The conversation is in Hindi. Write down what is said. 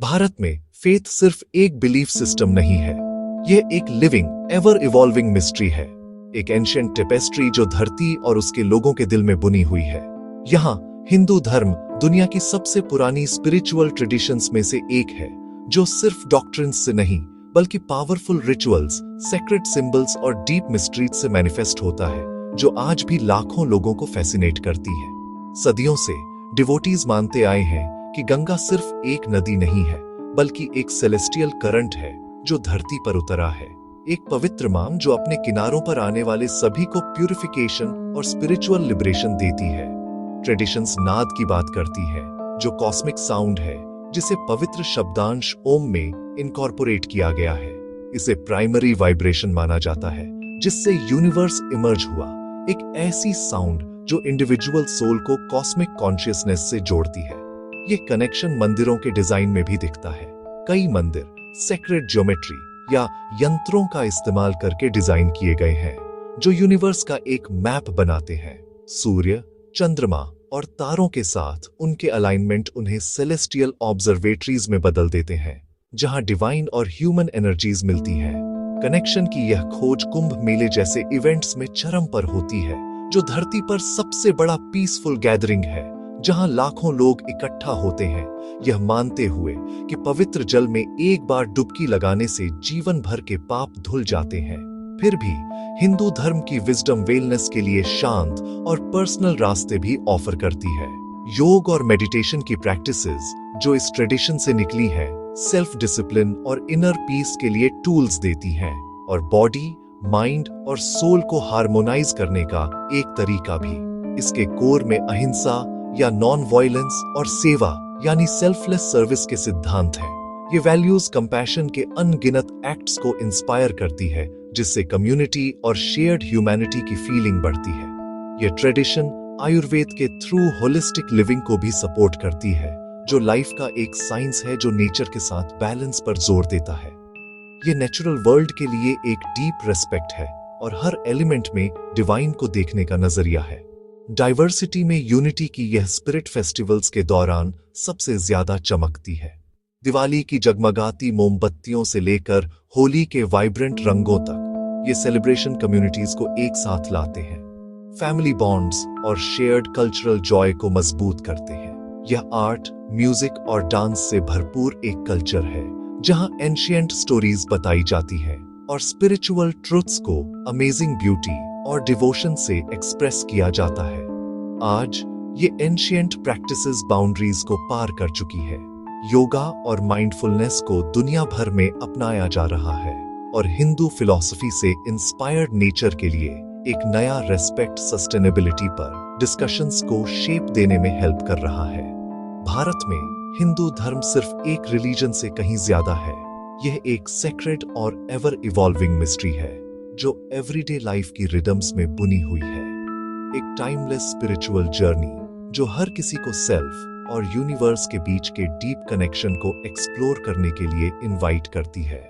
भारत में फेथ सिर्फ एक बिलीफ सिस्टम नहीं है, यह एक लिविंग, एवर इवॉल्विंग मिस्ट्री है। एक एंशिएंट टेपेस्ट्री जो धरती और उसके लोगों के दिल में बुनी हुई है। यहाँ हिंदू धर्म दुनिया की सबसे पुरानी स्पिरिचुअल ट्रेडिशंस में से एक है, जो सिर्फ डॉक्ट्रिन्स से नहीं बल्कि पावरफुल रिचुअल्स, सेक्रेट सिंबल्स और डीप मिस्ट्रीज से मैनिफेस्ट होता है, जो आज भी लाखों लोगों को फैसिनेट करती है। सदियों से डिवोटीज मानते आए हैं कि गंगा सिर्फ एक नदी नहीं है, बल्कि एक सेलेस्टियल करंट है जो धरती पर उतरा है। एक पवित्र मां जो अपने किनारों पर आने वाले सभी को प्यूरिफिकेशन और स्पिरिचुअल लिबरेशन देती है। ट्रेडिशंस नाद की बात करती है, जो कॉस्मिक साउंड है जिसे पवित्र शब्दांश ओम में इनकॉर्पोरेट किया गया है। इसे प्राइमरी वाइब्रेशन माना जाता है, जिससे यूनिवर्स इमर्ज हुआ, एक ऐसी साउंड जो इंडिविजुअल सोल को कॉस्मिक कॉन्शियसनेस से जोड़ती है। ये कनेक्शन मंदिरों के डिजाइन में भी दिखता है। कई मंदिर सेक्रेट ज्योमेट्री या यंत्रों का इस्तेमाल करके डिजाइन किए गए हैं, जो यूनिवर्स का एक मैप बनाते हैं। सूर्य, चंद्रमा और तारों के साथ उनके अलाइनमेंट उन्हें सेलेस्टियल ऑब्जर्वेटरीज में बदल देते हैं, जहां डिवाइन और ह्यूमन एनर्जीज मिलती हैं। कनेक्शन की यह खोज कुंभ मेले जैसे इवेंट्स में चरम पर होती है, जो धरती पर सबसे बड़ा पीसफुल गैदरिंग है, जहां लाखों लोग इकट्ठा होते हैं, यह मानते हुए कि पवित्र जल में एक बार डुबकी लगाने से जीवन भर के पाप धुल जाते हैं। फिर भी हिंदू धर्म की विजडम वेलनेस के लिए शांत और पर्सनल रास्ते भी ऑफर करती है। योग और मेडिटेशन की प्रैक्टिसेस जो इस ट्रेडिशन से निकली है, सेल्फ डिसिप्लिन और इनर पीस के लिए टूल्स देती हैं, और बॉडी, माइंड और सोल को हार्मोनाइज करने का एक तरीका भी। इसके कोर में अहिंसा या नॉन वायलेंस और सेवा यानी सेल्फलेस सर्विस के सिद्धांत हैं। ये वैल्यूज कंपैशन के अनगिनत एक्ट्स को इंस्पायर करती है, जिससे कम्युनिटी और शेयर्ड ह्यूमैनिटी की फीलिंग बढ़ती है। ये ट्रेडिशन आयुर्वेद के थ्रू होलिस्टिक लिविंग को भी सपोर्ट करती है, जो लाइफ का एक साइंस है जो नेचर के साथ बैलेंस पर जोर देता है। ये नेचुरल वर्ल्ड के लिए एक डीप रेस्पेक्ट है और हर एलिमेंट में डिवाइन को देखने का नजरिया है। डाइवर्सिटी में यूनिटी की यह स्पिरिट फेस्टिवल्स के दौरान सबसे ज्यादा चमकती है। दिवाली की जगमगाती मोमबत्तियों से लेकर होली के वाइब्रेंट रंगों तक, ये सेलिब्रेशन कम्युनिटीज को एक साथ लाते हैं, फैमिली बॉन्ड्स और शेयर्ड कल्चरल जॉय को मजबूत करते हैं। यह आर्ट, म्यूजिक और डांस से भरपूर एक कल्चर है, जहां एंशिएंट स्टोरीज बताई जाती हैं और स्पिरिचुअल ट्रुथ्स को अमेजिंग ब्यूटी और डिवोशन से एक्सप्रेस किया जाता है। आज ये एंशिएंट प्रैक्टिसेस बाउंड्रीज को पार कर चुकी है। योगा और माइंडफुलनेस को दुनिया भर में अपनाया जा रहा है और हिंदू फिलॉसफी से इंस्पायर्ड नेचर के लिए एक नया रेस्पेक्ट सस्टेनेबिलिटी पर डिस्कशंस को शेप देने में हेल्प कर रहा है। भारत में हिंदू धर्म सिर्फ एक रिलीजन से कहीं ज्यादा है। यह एक सेक्रेड और एवर इवॉल्विंग मिस्ट्री है, जो एवरीडे लाइफ की रिदम्स में बुनी हुई है। एक टाइमलेस स्पिरिचुअल जर्नी जो हर किसी को सेल्फ और यूनिवर्स के बीच के डीप कनेक्शन को एक्सप्लोर करने के लिए इनवाइट करती है।